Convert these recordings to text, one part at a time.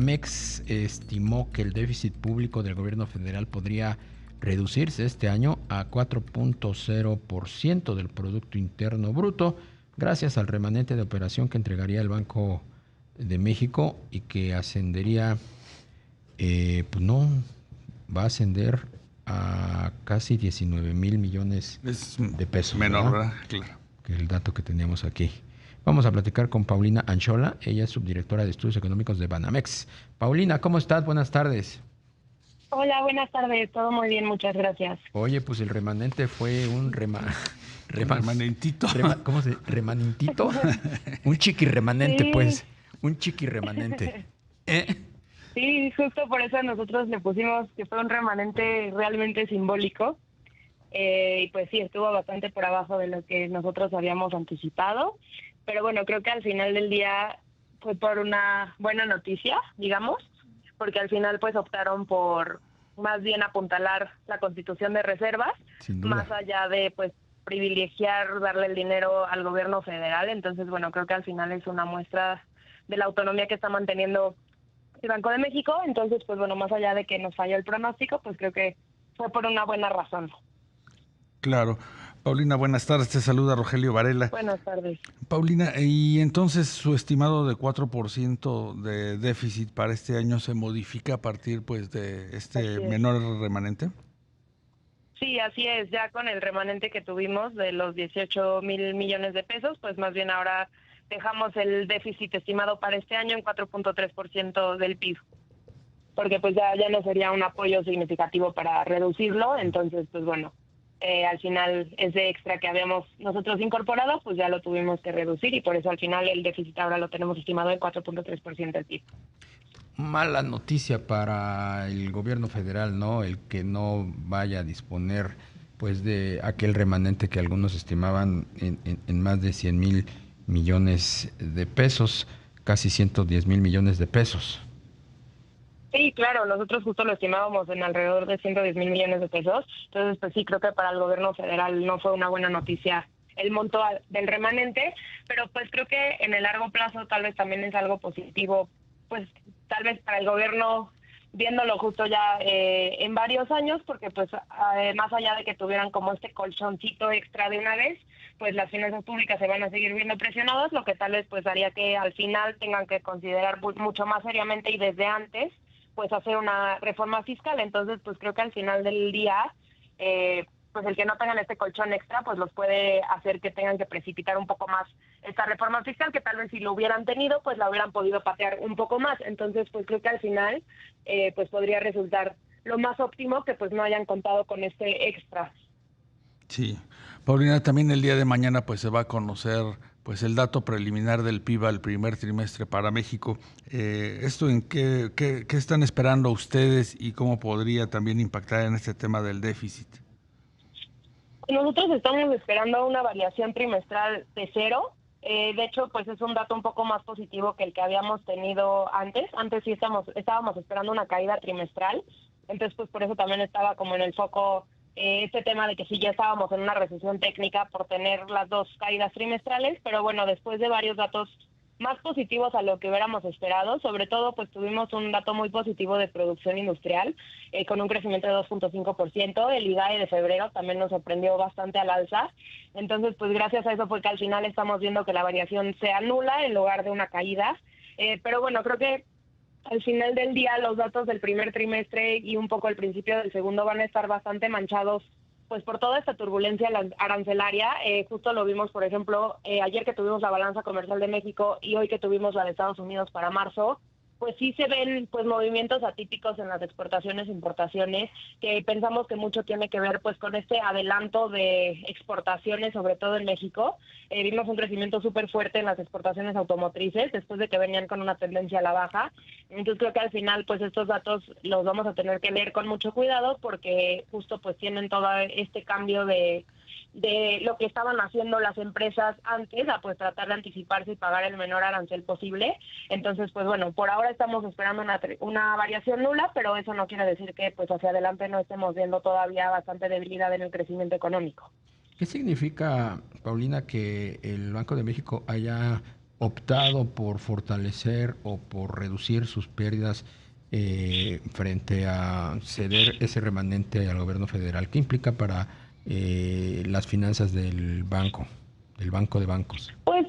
Banamex estimó que el déficit público del gobierno federal podría reducirse este año a 4.0% del Producto Interno Bruto, gracias al remanente de operación que entregaría el Banco de México y que ascendería, pues no, va a ascender a casi 19,000 millones Es de pesos. menor, ¿verdad? ¿verdad? Claro. Que el dato que teníamos aquí. Vamos a platicar con Paulina Anchola, ella es subdirectora de Estudios Económicos de Banamex. Paulina, ¿cómo estás? Buenas tardes. Hola, buenas tardes. Todo muy bien, muchas gracias. Oye, pues el remanente fue un Remanentito. ¿cómo se? ¿Remanentito? Un chiqui remanente, Sí, pues. Un chiqui remanente. ¿Eh? sí, justo por eso nosotros le pusimos que fue un remanente realmente simbólico. Y pues sí, estuvo bastante por abajo de lo que nosotros habíamos anticipado. Pero bueno, creo que al final del día fue por una buena noticia, digamos, porque al final pues optaron por más bien apuntalar la constitución de reservas, Sin duda. más allá de pues privilegiar darle el dinero al gobierno federal. Entonces, bueno, creo que al final es una muestra de la autonomía que está manteniendo el Banco de México. Entonces, pues bueno, más allá de que nos falló el pronóstico, pues creo que fue por una buena razón. Claro. Paulina, buenas tardes. Te saluda Rogelio Varela. Buenas tardes. Paulina, y entonces su estimado de 4% de déficit para este año se modifica a partir pues de este Así es. menor remanente. Sí, así es. Ya con el remanente que tuvimos de los 18,000 millones de pesos, pues más bien ahora dejamos el déficit estimado para este año en 4.3% del PIB, porque pues ya no sería un apoyo significativo para reducirlo. Entonces, pues bueno, al final ese extra que habíamos nosotros incorporado, pues ya lo tuvimos que reducir y por eso al final el déficit ahora lo tenemos estimado en 4.3% del PIB. Mala noticia para el gobierno federal, ¿no? El que no vaya a disponer pues de aquel remanente que algunos estimaban en más de 100,000 millones de pesos, casi 110,000 millones de pesos. Sí, claro, nosotros justo lo estimábamos en alrededor de 110,000 millones de pesos. Entonces, pues sí, creo que para el gobierno federal no fue una buena noticia el monto del remanente, pero pues creo que en el largo plazo tal vez también es algo positivo, pues tal vez para el gobierno viéndolo justo ya en varios años, porque pues más allá de que tuvieran como este colchoncito extra de una vez, pues las finanzas públicas se van a seguir viendo presionadas, lo que tal vez pues haría que al final tengan que considerar mucho más seriamente y desde antes pues hacer una reforma fiscal. Entonces pues creo que al final del día pues el que no tengan este colchón extra pues los puede hacer que tengan que precipitar un poco más esta reforma fiscal, que tal vez si lo hubieran tenido pues la hubieran podido patear un poco más. Entonces pues creo que al final pues podría resultar lo más óptimo que pues no hayan contado con este extra. Sí. Paulina, también el día de mañana pues se va a conocer pues el dato preliminar del PIB al primer trimestre para México. ¿Esto en qué están esperando ustedes y cómo podría también impactar en este tema del déficit? Nosotros estamos esperando una variación trimestral de 0. De hecho, pues es un dato un poco más positivo que el que habíamos tenido antes. Antes sí estábamos esperando una caída trimestral. Entonces, pues por eso también estaba como en el foco este tema de que sí ya estábamos en una recesión técnica por tener las dos caídas trimestrales. Pero bueno, después de varios datos más positivos a lo que hubiéramos esperado, sobre todo pues tuvimos un dato muy positivo de producción industrial con un crecimiento de 2.5%, el IGAE de febrero también nos sorprendió bastante al alza. Entonces pues gracias a eso fue que al final estamos viendo que la variación sea nula en lugar de una caída. Pero bueno, creo que al final del día los datos del primer trimestre y un poco el principio del segundo van a estar bastante manchados pues por toda esta turbulencia arancelaria. Justo lo vimos, por ejemplo, ayer que tuvimos la balanza comercial de México y hoy que tuvimos la de Estados Unidos para marzo, pues sí se ven pues movimientos atípicos en las exportaciones e importaciones, que pensamos que mucho tiene que ver pues con este adelanto de exportaciones, sobre todo en México. Vimos un crecimiento súper fuerte en las exportaciones automotrices después de que venían con una tendencia a la baja. Entonces creo que al final pues estos datos los vamos a tener que leer con mucho cuidado porque justo pues tienen todo este cambio de lo que estaban haciendo las empresas antes a pues tratar de anticiparse y pagar el menor arancel posible. Entonces pues bueno, por ahora estamos esperando una variación nula, pero eso no quiere decir que pues hacia adelante no estemos viendo todavía bastante debilidad en el crecimiento económico. ¿Qué significa, Paulina, que el Banco de México haya optado por fortalecer o por reducir sus pérdidas frente a ceder ese remanente al gobierno federal? ¿Qué implica para las finanzas del banco de bancos? Pues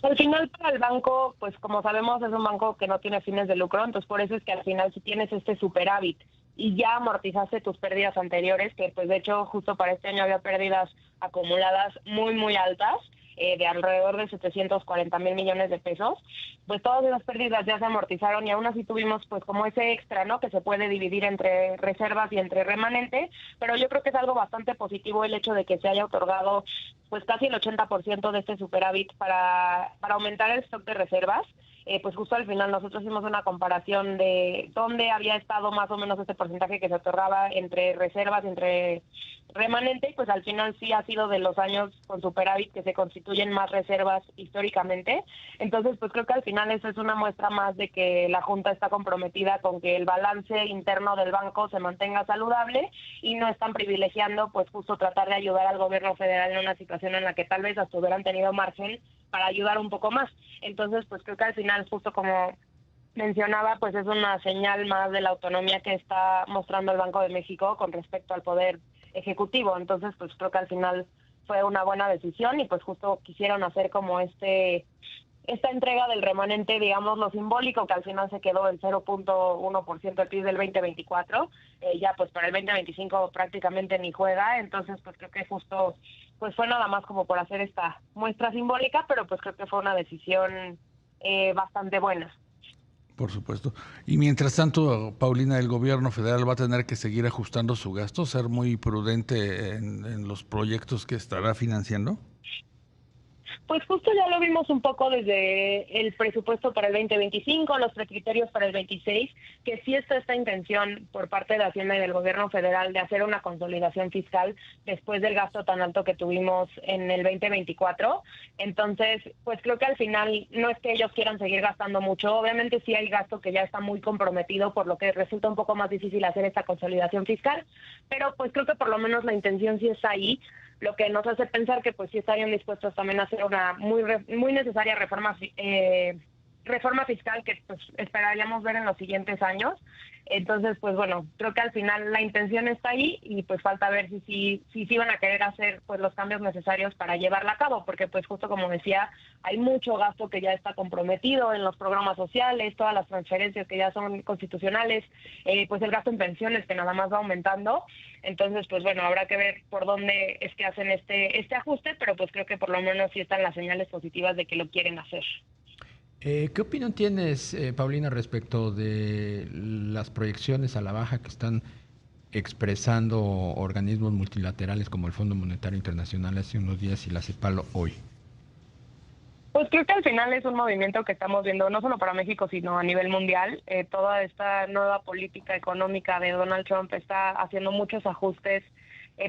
al final para el banco, pues como sabemos es un banco que no tiene fines de lucro, entonces por eso es que al final si tienes este superávit y ya amortizaste tus pérdidas anteriores, que pues de hecho justo para este año había pérdidas acumuladas muy muy altas, de alrededor de 740,000 millones de pesos, pues todas esas pérdidas ya se amortizaron y aún así tuvimos pues como ese extra, ¿no? Que se puede dividir entre reservas y entre remanente, pero yo creo que es algo bastante positivo el hecho de que se haya otorgado pues casi el 80% de este superávit para aumentar el stock de reservas. Pues justo al final nosotros hicimos una comparación de dónde había estado más o menos este porcentaje que se otorgaba entre reservas y entre remanente, y pues al final sí ha sido de los años con superávit que se constituyen más reservas históricamente. Entonces pues creo que al final eso es una muestra más de que la Junta está comprometida con que el balance interno del banco se mantenga saludable y no están privilegiando pues justo tratar de ayudar al gobierno federal en una situación en la que tal vez hasta hubieran tenido margen para ayudar un poco más. Entonces pues creo que al final, justo como mencionaba, pues es una señal más de la autonomía que está mostrando el Banco de México con respecto al poder ejecutivo. Entonces pues creo que al final fue una buena decisión y pues justo quisieron hacer como esta entrega del remanente, digamos, lo simbólico, que al final se quedó el 0.1% del PIB del 2024, ya pues para el 2025 prácticamente ni juega, entonces pues creo que justo pues fue nada más como por hacer esta muestra simbólica, pero pues creo que fue una decisión bastante buena. Por supuesto. Y mientras tanto, Paulina, el gobierno federal va a tener que seguir ajustando su gasto, ser muy prudente en los proyectos que estará financiando. Pues justo ya lo vimos un poco desde el presupuesto para el 2025, los precriterios para el 26, que sí está esta intención por parte de Hacienda y del gobierno federal de hacer una consolidación fiscal después del gasto tan alto que tuvimos en el 2024. Entonces, pues creo que al final no es que ellos quieran seguir gastando mucho, obviamente sí hay gasto que ya está muy comprometido, por lo que resulta un poco más difícil hacer esta consolidación fiscal, pero pues creo que por lo menos la intención sí está ahí, lo que nos hace pensar que pues sí estarían dispuestos también a hacer una muy necesaria reforma fiscal que pues esperaríamos ver en los siguientes años. Entonces, pues bueno, creo que al final la intención está ahí y pues falta ver si van a querer hacer pues los cambios necesarios para llevarla a cabo, porque pues justo como decía, hay mucho gasto que ya está comprometido en los programas sociales, todas las transferencias que ya son constitucionales, pues el gasto en pensiones que nada más va aumentando. Entonces, pues bueno, habrá que ver por dónde es que hacen este ajuste, pero pues creo que por lo menos sí están las señales positivas de que lo quieren hacer. ¿Qué opinión tienes, Paulina, respecto de las proyecciones a la baja que están expresando organismos multilaterales como el Fondo Monetario Internacional hace unos días y la CEPAL hoy? Pues creo que al final es un movimiento que estamos viendo no solo para México, sino a nivel mundial. Toda esta nueva política económica de Donald Trump está haciendo muchos ajustes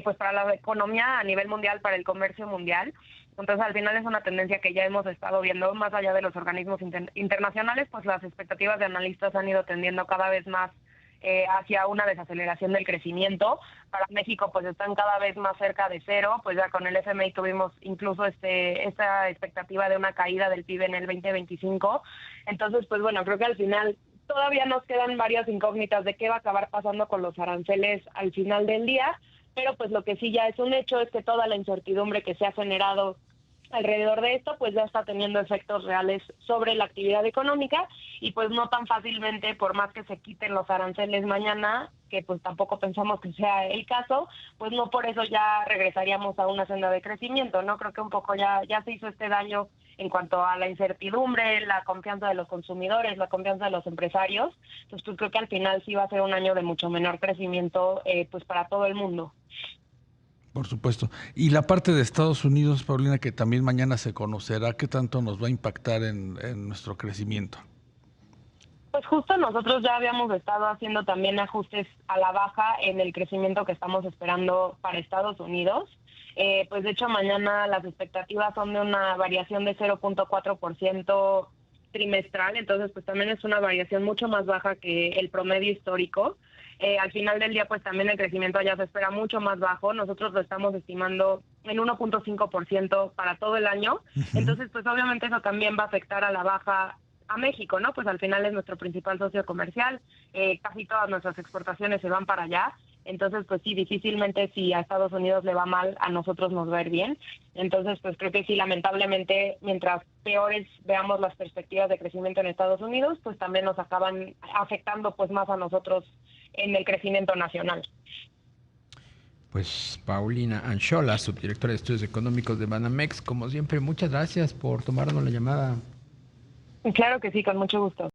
pues para la economía a nivel mundial, para el comercio mundial. Entonces, al final es una tendencia que ya hemos estado viendo más allá de los organismos internacionales, pues las expectativas de analistas han ido tendiendo cada vez más hacia una desaceleración del crecimiento. Para México pues están cada vez más cerca de cero, pues ya con el FMI tuvimos incluso esta expectativa de una caída del PIB en el 2025. Entonces pues bueno, creo que al final todavía nos quedan varias incógnitas de qué va a acabar pasando con los aranceles al final del día, pero pues lo que sí ya es un hecho es que toda la incertidumbre que se ha generado alrededor de esto pues ya está teniendo efectos reales sobre la actividad económica y pues no tan fácilmente, por más que se quiten los aranceles mañana, que pues tampoco pensamos que sea el caso, pues no por eso ya regresaríamos a una senda de crecimiento, ¿no? Creo que un poco ya se hizo este daño en cuanto a la incertidumbre, la confianza de los consumidores, la confianza de los empresarios. Entonces pues creo que al final sí va a ser un año de mucho menor crecimiento pues para todo el mundo. Por supuesto. Y la parte de Estados Unidos, Paulina, que también mañana se conocerá, ¿qué tanto nos va a impactar en nuestro crecimiento? Pues justo nosotros ya habíamos estado haciendo también ajustes a la baja en el crecimiento que estamos esperando para Estados Unidos. Pues de hecho mañana las expectativas son de una variación de 0.4% trimestral, entonces pues también es una variación mucho más baja que el promedio histórico. Al final del día pues también el crecimiento allá se espera mucho más bajo, nosotros lo estamos estimando en 1.5% para todo el año. Entonces, pues obviamente eso también va a afectar a la baja a México, ¿no? Pues al final es nuestro principal socio comercial, casi todas nuestras exportaciones se van para allá. Entonces, pues sí, difícilmente si a Estados Unidos le va mal, a nosotros nos va a ir bien. Entonces, pues creo que sí, lamentablemente, mientras peores veamos las perspectivas de crecimiento en Estados Unidos, pues también nos acaban afectando pues más a nosotros en el crecimiento nacional. Pues Paulina Anchola, subdirectora de Estudios Económicos de Banamex, como siempre, muchas gracias por tomarnos la llamada. Claro que sí, con mucho gusto.